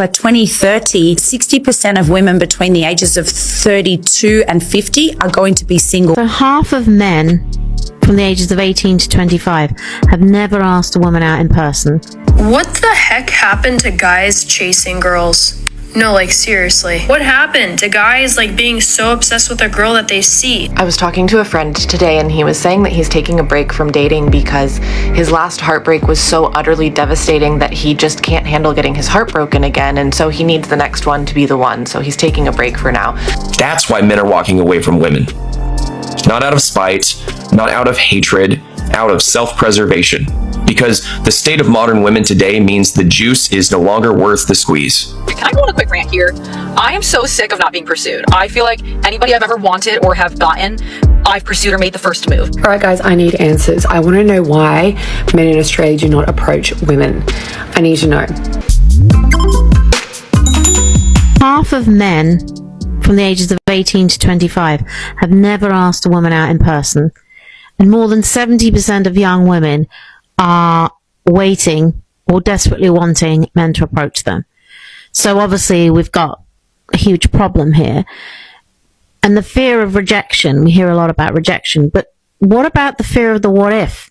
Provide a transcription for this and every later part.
by 2030, 60% of women between the ages of 32 and 50 are going to be single. So half of men from the ages of 18 to 25 have never asked a woman out in person. What the heck happened to guys chasing girls? No, like seriously. What happened to guys like being so obsessed with a girl that they see? I was talking to a friend today and he was saying that he's taking a break from dating because his last heartbreak was so utterly devastating that he just can't handle getting his heart broken again, and so he needs the next one to be the one, so he's taking a break for now. That's why men are walking away from women. Not out of spite, not out of hatred, out of self-preservation. Because the state of modern women today means the juice is no longer worth the squeeze. Can I go on a quick rant here? I am so sick of not being pursued. I feel like anybody I've ever wanted or have gotten, I've pursued or made the first move. All right, guys, I need answers. I want to know why men in Australia do not approach women. I need to know. Half of men from the ages of 18 to 25 have never asked a woman out in person. And more than 70% of young women are waiting or desperately wanting men to approach them. So obviously we've got a huge problem here. And the fear of rejection, we hear a lot about rejection, but what about the fear of the what if?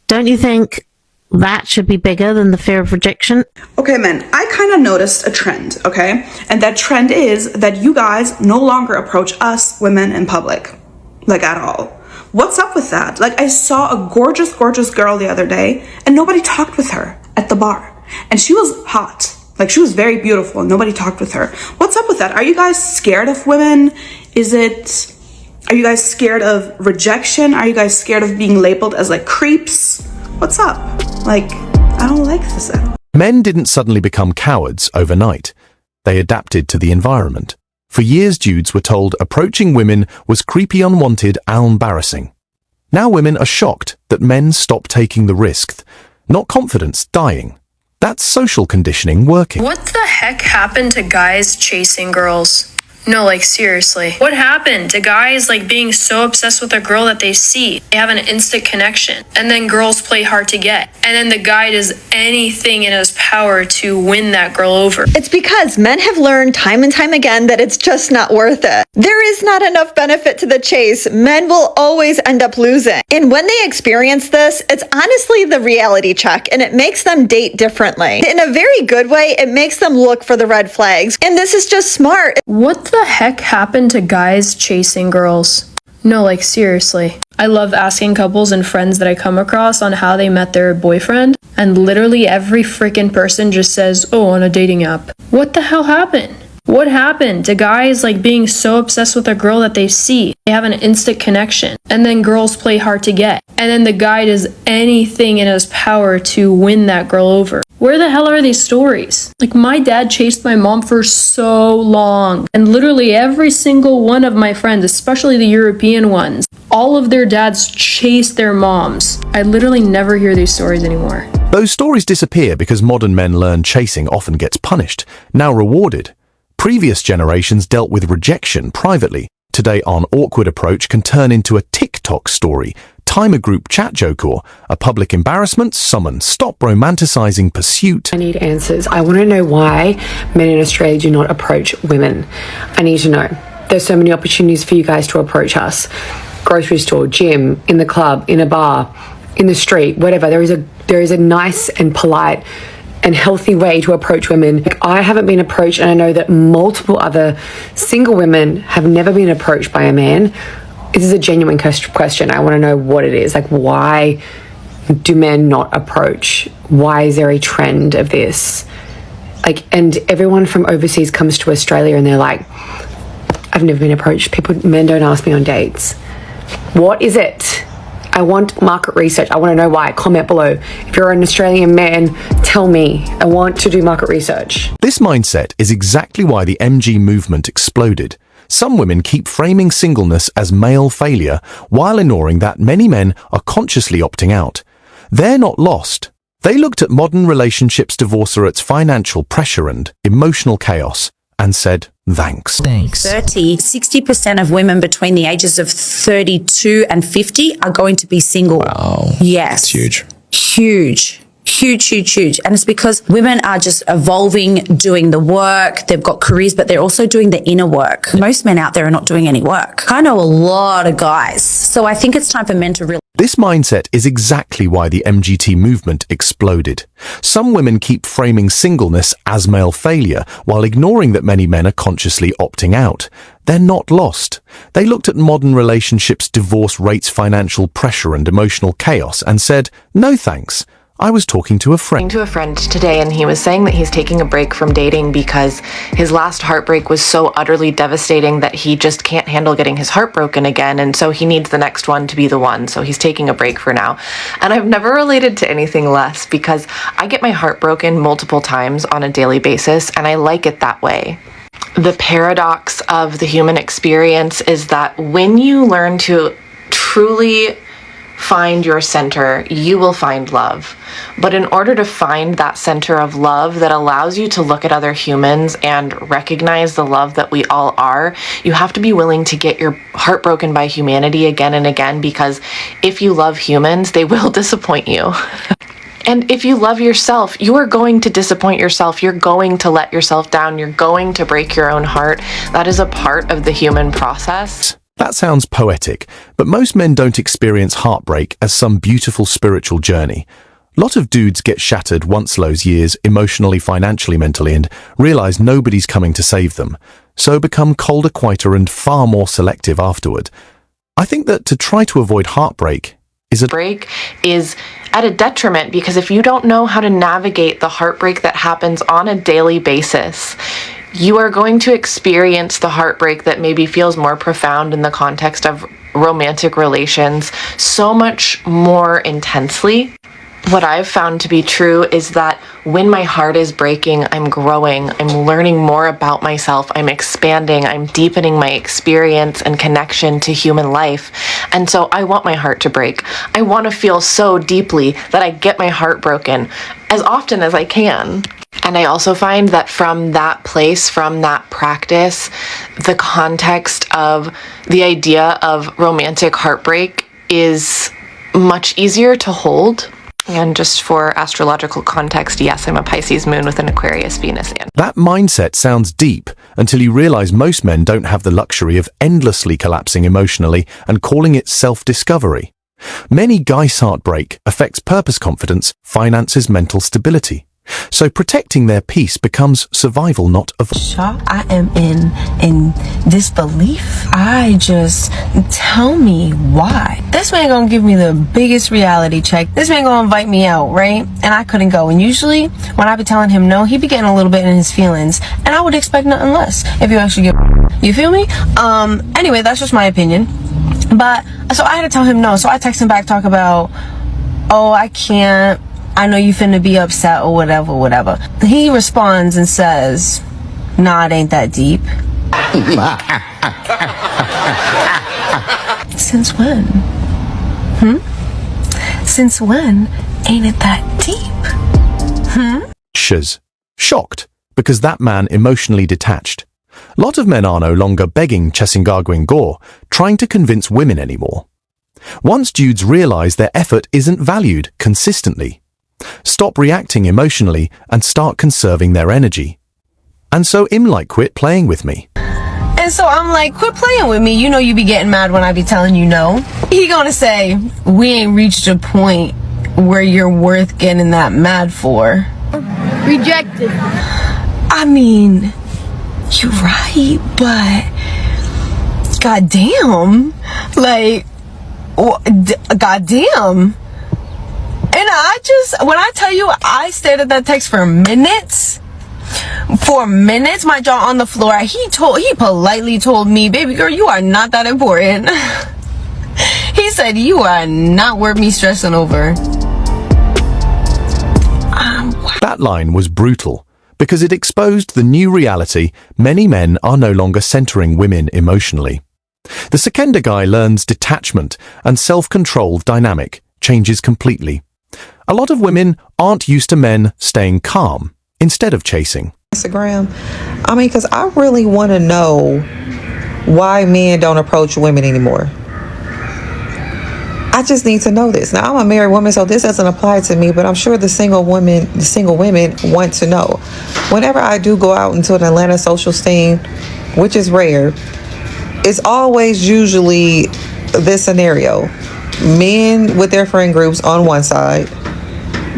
Don't you think that should be bigger than the fear of rejection? Okay, men, I kind of noticed a trend, okay? And that trend is that you guys no longer approach us women in public, like at all. What's up with that? Like, I saw a gorgeous, gorgeous girl the other day and nobody talked with her at the bar. And she was hot. Like, she was very beautiful and nobody talked with her. What's up with that? Are you guys scared of women? Are you guys scared of rejection? Are you guys scared of being labeled as like creeps? What's up? Like, I don't like this at all. Men didn't suddenly become cowards overnight. They adapted to the environment. For years, dudes were told approaching women was creepy, unwanted, and embarrassing. Now women are shocked that men stop taking the risk. Not confidence, dying. That's social conditioning working. What the heck happened to guys chasing girls? No, like seriously. What happened to guys like being so obsessed with a girl that they see? They have an instant connection. And then girls play hard to get. And then the guy does anything in his power to win that girl over. It's because men have learned time and time again that it's just not worth it. There is not enough benefit to the chase. Men will always end up losing. And when they experience this, it's honestly the reality check, and it makes them date differently. In a very good way, it makes them look for the red flags. And this is just smart. What the heck happened to guys chasing girls? No, like seriously. I love asking couples and friends that I come across on how they met their boyfriend, and literally every freaking person just says, oh, on a dating app. What the hell happened? What happened to guys like being so obsessed with a girl that they see? They have an instant connection. And then girls play hard to get. And then the guy does anything in his power to win that girl over. Where the hell are these stories? Like, my dad chased my mom for so long. And literally every single one of my friends, especially the European ones, all of their dads chased their moms. I literally never hear these stories anymore. Those stories disappear because modern men learn chasing often gets punished, now rewarded. Previous generations dealt with rejection privately. Today, an awkward approach can turn into a TikTok story, time a group chat joke, or a public embarrassment summon. Stop romanticizing pursuit. I need answers. I want to know why men in Australia do not approach women. I need to know. There's so many opportunities for you guys to approach us. Grocery store, gym, in the club, in a bar, in the street, whatever. There is a nice and polite and healthy way to approach women. Like, I haven't been approached, and I know that multiple other single women have never been approached by a man. This is a genuine question. I want to know what it is. Like, why do men not approach? Why is there a trend of this? Like, and everyone from overseas comes to Australia and they're like, I've never been approached. Men don't ask me on dates. What is it? I want market research. I want to know why. Comment below. If you're an Australian man, tell me. I want to do market research. This mindset is exactly why the MG movement exploded. Some women keep framing singleness as male failure while ignoring that many men are consciously opting out. They're not lost. They looked at modern relationships, divorce, or its financial pressure and emotional chaos and said, thanks. 60% of women between the ages of 32 and 50 are going to be single. Wow. Yes. That's huge. Huge, huge, huge. And it's because women are just evolving, doing the work. They've got careers, but they're also doing the inner work. Most men out there are not doing any work. I know a lot of guys. So I think it's time for men to really... This mindset is exactly why the MGT movement exploded. Some women keep framing singleness as male failure, while ignoring that many men are consciously opting out. They're not lost. They looked at modern relationships, divorce rates, financial pressure, and emotional chaos and said, no thanks. I was talking to a friend today, and he was saying that he's taking a break from dating because his last heartbreak was so utterly devastating that he just can't handle getting his heart broken again, and so he needs the next one to be the one, so he's taking a break for now. And I've never related to anything less because I get my heart broken multiple times on a daily basis, and I like it that way. The paradox of the human experience is that when you learn to truly find your center, you will find love. But in order to find that center of love that allows you to look at other humans and recognize the love that we all are, you have to be willing to get your heart broken by humanity again and again, because if you love humans, they will disappoint you. And if you love yourself, you are going to disappoint yourself. You're going to let yourself down. You're going to break your own heart. That is a part of the human process. That sounds poetic, but most men don't experience heartbreak as some beautiful spiritual journey. A lot of dudes get shattered once those years, emotionally, financially, mentally, and realize nobody's coming to save them, so become colder, quieter, and far more selective afterward. I think that to try to avoid heartbreak is at a detriment, because if you don't know how to navigate the heartbreak that happens on a daily basis, you are going to experience the heartbreak that maybe feels more profound in the context of romantic relations so much more intensely. What I've found to be true is that when my heart is breaking, I'm growing, I'm learning more about myself, I'm expanding, I'm deepening my experience and connection to human life. And so I want my heart to break. I want to feel so deeply that I get my heart broken as often as I can. And I also find that from that place, from that practice, the context of the idea of romantic heartbreak is much easier to hold. And just for astrological context, yes, I'm a Pisces moon with an Aquarius Venus. That mindset sounds deep until you realize most men don't have the luxury of endlessly collapsing emotionally and calling it self-discovery. Many guys' heartbreak affects purpose, confidence, finances, mental stability. So protecting their peace becomes survival, not avoidance. I am in disbelief. Tell me why. This man gonna give me the biggest reality check. This man gonna invite me out, right? And I couldn't go. And usually when I be telling him no, he be getting a little bit in his feelings. And I would expect nothing less if you actually get, you feel me? Anyway, that's just my opinion. But so I had to tell him no. So I text him back, talk about, oh, I can't. I know you finna be upset or whatever. He responds and says, nah, it ain't that deep. Since when? Since when ain't it that deep? Shocked, because that man emotionally detached. A lot of men are no longer begging Chesingagwin Gore, trying to convince women anymore. Once dudes realize their effort isn't valued consistently, stop reacting emotionally and start conserving their energy. And so I'm like, quit playing with me. And so I'm like, quit playing with me. You know you be getting mad when I be telling you no. He gonna say, we ain't reached a point where you're worth getting that mad for. Rejected. I mean, you're right, but goddamn. Like, goddamn. And when I tell you, I stared at that text for minutes. My jaw on the floor. He politely told me, baby girl, you are not that important. He said, you are not worth me stressing over. That line was brutal, because it exposed the new reality. Many men are no longer centering women emotionally. The Sekenda guy learns detachment and self-control dynamic changes completely. A lot of women aren't used to men staying calm instead of chasing. Instagram. I mean, because I really want to know why men don't approach women anymore. I just need to know this. Now I'm a married woman, so this doesn't apply to me, but I'm sure the single women want to know. Whenever I do go out into an Atlanta social scene, which is rare, it's always usually this scenario. Men with their friend groups on one side,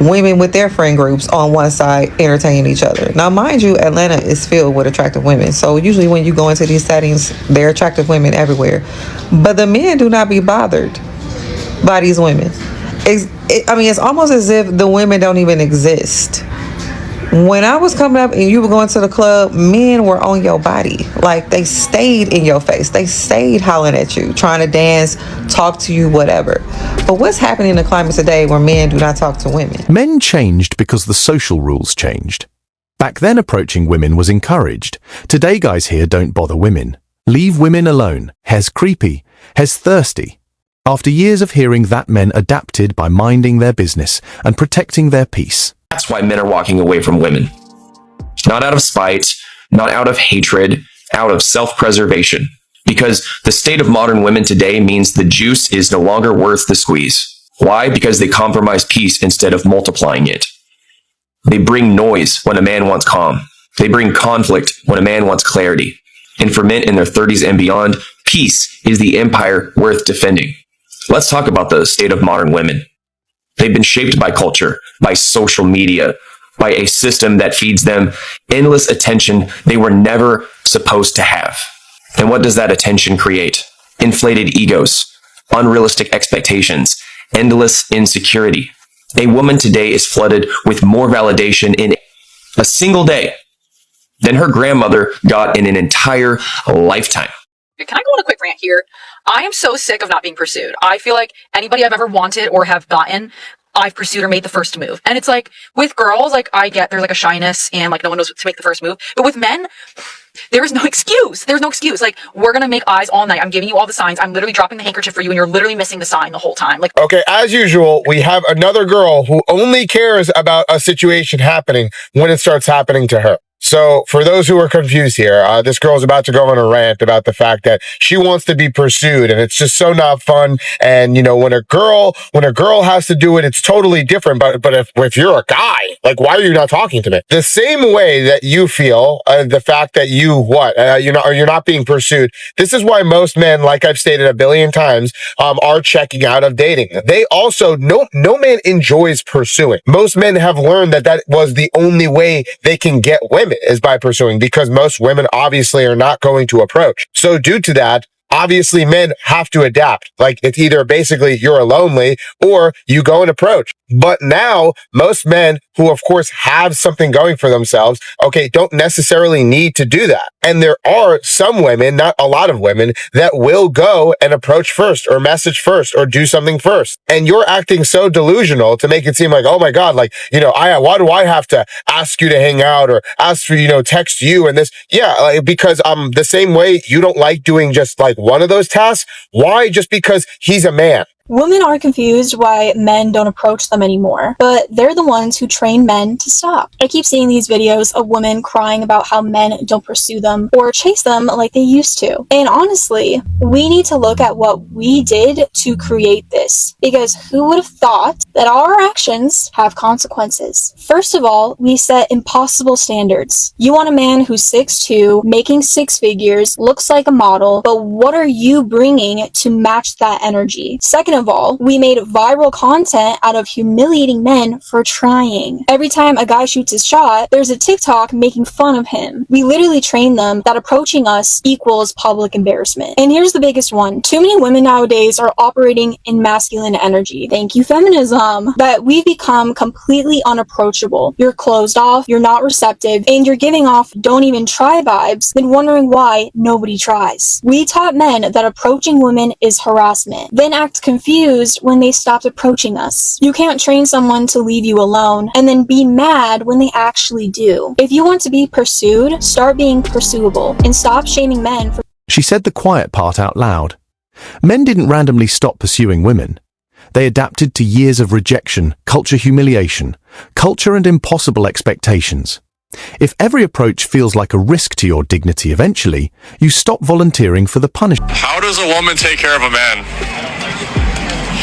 women with their friend groups on one side entertaining each other. Now, mind you, Atlanta is filled with attractive women. So usually when you go into these settings, there are attractive women everywhere. But the men do not be bothered by these women. It's almost as if the women don't even exist. When I was coming up and you were going to the club, men were on your body. Like, they stayed in your face. They stayed hollering at you, trying to dance, talk to you, whatever. But what's happening in the climate today where men do not talk to women? Men changed because the social rules changed. Back then, approaching women was encouraged. Today, guys here don't bother women. Leave women alone. Hes creepy. Hes thirsty. After years of hearing that, men adapted by minding their business and protecting their peace. That's why men are walking away from women. Not out of spite, not out of hatred, out of self-preservation. Because the state of modern women today means the juice is no longer worth the squeeze. Why? Because they compromise peace instead of multiplying it. They bring noise when a man wants calm. They bring conflict when a man wants clarity. And for men in their 30s and beyond, peace is the empire worth defending. Let's talk about the state of modern women. They've been shaped by culture, by social media, by a system that feeds them endless attention they were never supposed to have. And what does that attention create? Inflated egos, unrealistic expectations, endless insecurity. A woman today is flooded with more validation in a single day than her grandmother got in an entire lifetime. Can I go on a quick rant here? I am so sick of not being pursued. I feel like anybody I've ever wanted or have gotten, I've pursued or made the first move. And it's like, with girls, like, I get there's like a shyness and like no one knows to make the first move. But with men, there is no excuse. There's no excuse. Like, we're going to make eyes all night. I'm giving you all the signs. I'm literally dropping the handkerchief for you and you're literally missing the sign the whole time. Like, okay, as usual, we have another girl who only cares about a situation happening when it starts happening to her. So for those who are confused here, this girl's about to go on a rant about the fact that she wants to be pursued and it's just so not fun. And, you know, when a girl has to do it, it's totally different. But if you're a guy, like, why are you not talking to me? The same way that you feel, the fact that you're not being pursued. This is why most men, like I've stated a billion times, are checking out of dating. They also, no man enjoys pursuing. Most men have learned that was the only way they can get women, is by pursuing, because most women obviously are not going to approach. So due to that, obviously men have to adapt. Like, it's either basically you're lonely or you go and approach. But now most men who of course have something going for themselves, okay, don't necessarily need to do that. And there are some women, not a lot of women, that will go and approach first or message first or do something first. And you're acting so delusional to make it seem like, oh my God, like, you know, why do I have to ask you to hang out or ask for, you know, text you and this? Yeah, like, because the same way you don't like doing just like one of those tasks. Why? Just because he's a man. Women are confused why men don't approach them anymore, but they're the ones who train men to stop. I keep seeing these videos of women crying about how men don't pursue them or chase them like they used to. And honestly, we need to look at what we did to create this, because who would have thought that our actions have consequences? First of all, we set impossible standards. You want a man who's 6'2", making 6 figures, looks like a model, but what are you bringing to match that energy? Second of all, we made viral content out of humiliating men for trying. Every time a guy shoots his shot, there's a TikTok making fun of him. We literally train them that approaching us equals public embarrassment. And here's the biggest one. Too many women nowadays are operating in masculine energy. Thank you, feminism. That we've become completely unapproachable. You're closed off, you're not receptive, and you're giving off don't even try vibes, then wondering why nobody tries. We taught men that approaching women is harassment, then act confused when they stopped approaching us. You can't train someone to leave you alone and then be mad when they actually do. If you want to be pursued, start being pursuable and stop shaming men for— She said the quiet part out loud. Men didn't randomly stop pursuing women. They adapted to years of rejection, culture humiliation, culture and impossible expectations. If every approach feels like a risk to your dignity eventually, you stop volunteering for the punishment. How does a woman take care of a man?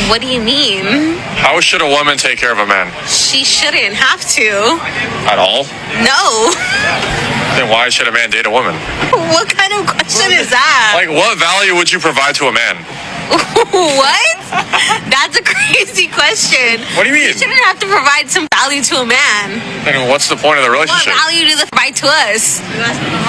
What do you mean? How should a woman take care of a man? She shouldn't have to. At all? No. Then why should a man date a woman? What kind of question is that? Like, what value would you provide to a man? What? That's a crazy question. What do you mean? You shouldn't have to provide some value to a man. Then what's the point of the relationship? What value do they provide to us?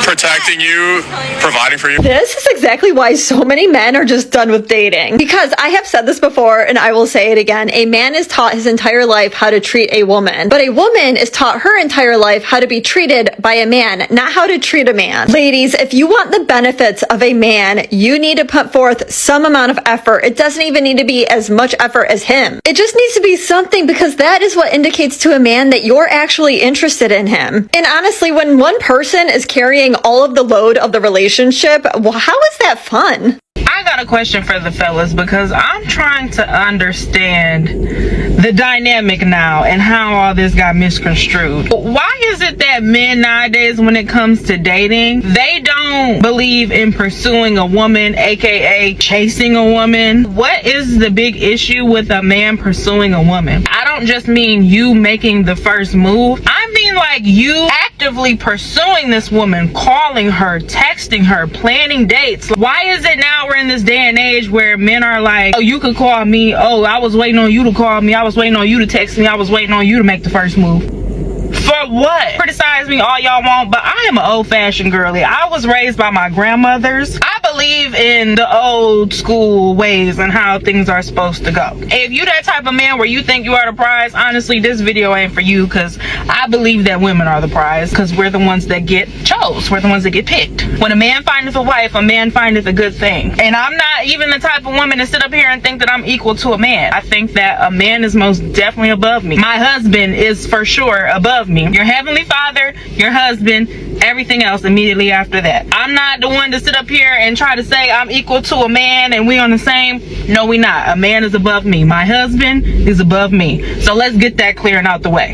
Protecting you, providing for you. This is exactly why so many men are just done with dating. Because I have said this before and I will say it again. A man is taught his entire life how to treat a woman. But a woman is taught her entire life how to be treated by a man, not how to treat a man. Ladies, if you want the benefits of a man, you need to put forth some amount of effort. It doesn't even need to be as much effort as him. It just needs to be something, because that is what indicates to a man that you're actually interested in him. And honestly, when one person is carrying all of the load of the relationship, well, how is that fun? I got a question for the fellas, because I'm trying to understand the dynamic now and how all this got misconstrued. Why is it that men nowadays, when it comes to dating, they don't believe in pursuing a woman, aka chasing a woman? What is the big issue with a man pursuing a woman? I don't just mean you making the first move. I mean like you actively pursuing this woman, calling her, texting her, planning dates. Why is it now we're in this day and age where men are like, oh, you could call me, oh, I was waiting on you to call me, I was waiting on you to text me, I was waiting on you to make the first move? For what? Criticize me all y'all want, but I am an old-fashioned girly. I was raised by my grandmothers. I believe in the old school ways and how things are supposed to go. If you that type of man where you think you are the prize, honestly, this video ain't for you, because I believe that women are the prize, because we're the ones that get chose. We're the ones that get picked. When a man findeth a wife, a man findeth a good thing. And I'm not even the type of woman to sit up here and think that I'm equal to a man. I think that a man is most definitely above me. My husband is for sure above me. Your heavenly father, your husband, everything else immediately after that. I'm not the one to sit up here and try to say I'm equal to a man and we on the same. No, we not. A man is above me. My husband is above me. So let's get that clear and out the way.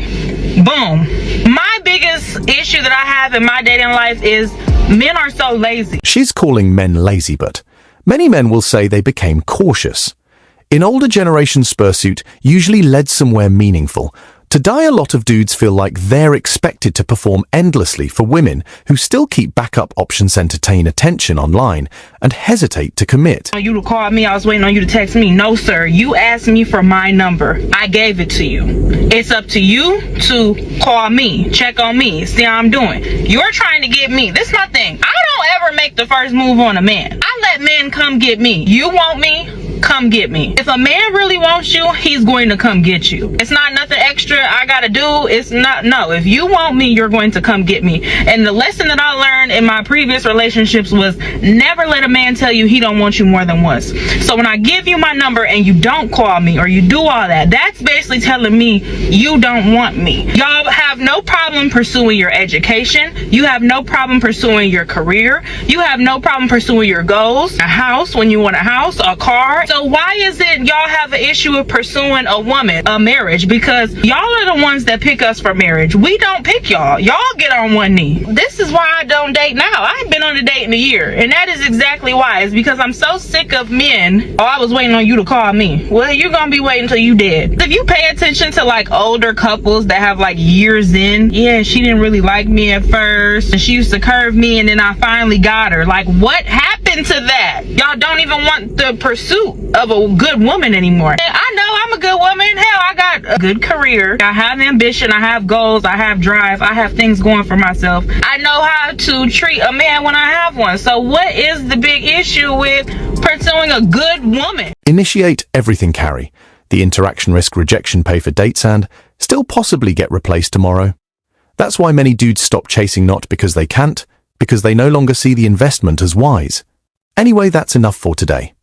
Boom. My biggest issue that I have in my dating life is men are so lazy. She's calling men lazy, but many men will say they became cautious. In older generations, pursuit usually led somewhere meaningful. Today, a lot of dudes feel like they're expected to perform endlessly for women who still keep backup options, entertain attention online, and hesitate to commit. You to call me, I was waiting on you to text me. No, sir. You asked me for my number. I gave it to you. It's up to you to call me, check on me, see how I'm doing. You're trying to get me. This is my thing. I don't ever make the first move on a man. I let men come get me. You want me? Come get me. If a man really wants you, he's going to come get you. It's not nothing extra I gotta do. It's not, no. If you want me, you're going to come get me. And the lesson that I learned in my previous relationships was never let a man tell you he don't want you more than once. So when I give you my number and you don't call me or you do all that, that's basically telling me you don't want me. Y'all have no problem pursuing your education. You have no problem pursuing your career. You have no problem pursuing your goals. A house when you want a house, a car. So why is it y'all have an issue with pursuing a woman, a marriage? Because y'all are the ones that pick us for marriage. We don't pick y'all. Y'all get on one knee. This is why I don't date now. I ain't been on a date in a year. And that is exactly why. It's because I'm so sick of men. Oh, I was waiting on you to call me. Well, you're gonna be waiting until you dead. If you pay attention to like older couples that have like years in, yeah, she didn't really like me at first. And she used to curve me and then I finally got her. Like, what happened to that? Y'all don't even want the pursuit of a good woman anymore. And I know I'm a good woman. Hell, I got a good career. I have ambition. I have goals. I have drive. I have things going for myself. I know how to treat a man when I have one. So what is the big issue with pursuing a good woman? Initiate everything carry. The interaction risk, rejection, pay for dates, and still possibly get replaced tomorrow. That's why many dudes stop chasing, not because they can't, because they no longer see the investment as wise. Anyway, that's enough for today.